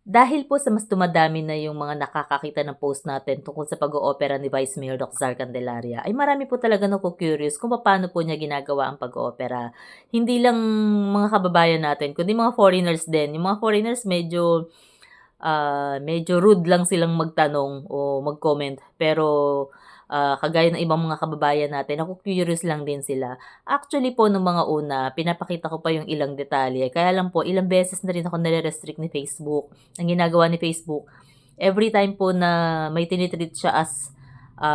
Dahil po sa mas dumadami na yung mga nakakakita ng post natin tungkol sa pag-oopera ni Vice Mayor Doc Zar Candelaria, ay marami po talaga naku-curious kung paano po niya ginagawa ang pag-oopera. Hindi lang mga kababayan natin kundi mga foreigners din. Yung mga foreigners medyo rude lang silang magtanong o mag-comment pero, kagaya ng ibang mga kababayan natin naku-curious lang din sila. Actually po nung mga una pinapakita ko pa yung ilang detalye kaya lang po ilang beses na rin ako nare-restrict ni Facebook. Ang ginagawa ni Facebook, every time po na may tini-treat siya as,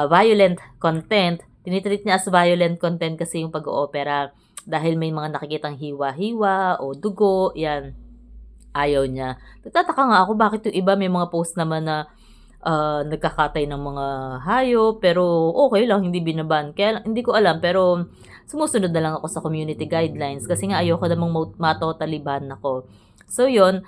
violent content, tini-treat niya as violent content kasi yung pag-oopera. Dahil may mga nakikitang hiwa-hiwa o dugo, 'yan. Ayaw niya. Nagtataka nga ako bakit yung iba may mga post naman na, nagkakatay ng mga hayop pero okey lang hindi bina-ban. Kaya lang hindi ko alam pero sumusunod na lang ako sa community guidelines kasi nga ayoko namang ma-totally ban ako. So yun,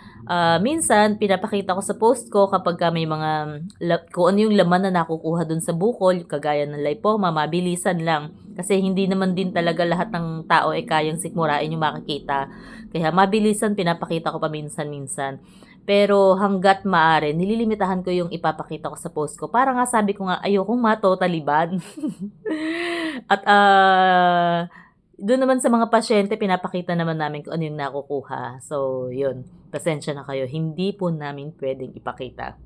minsan pinapakita ko sa post ko kapagka may mga kung ano yung laman na nakukuha dun sa bukol kagaya ng lipoma mabilisan lang. Kasi hindi naman din talaga lahat ng tao ay kayang sikmurain yung makikita. Kaya mabilisan pinapakita ko paminsan-minsan. Pero hangga't maaari nililimitahan ko yung ipapakita ko sa post ko. Para nga sabi ko nga ayokong ma-totally ban. At, dun naman sa mga pasyente pinapakita naman namin kung ano yung nakukuha. So yun, pasensya na kayo hindi po namin puwedeng ipakita.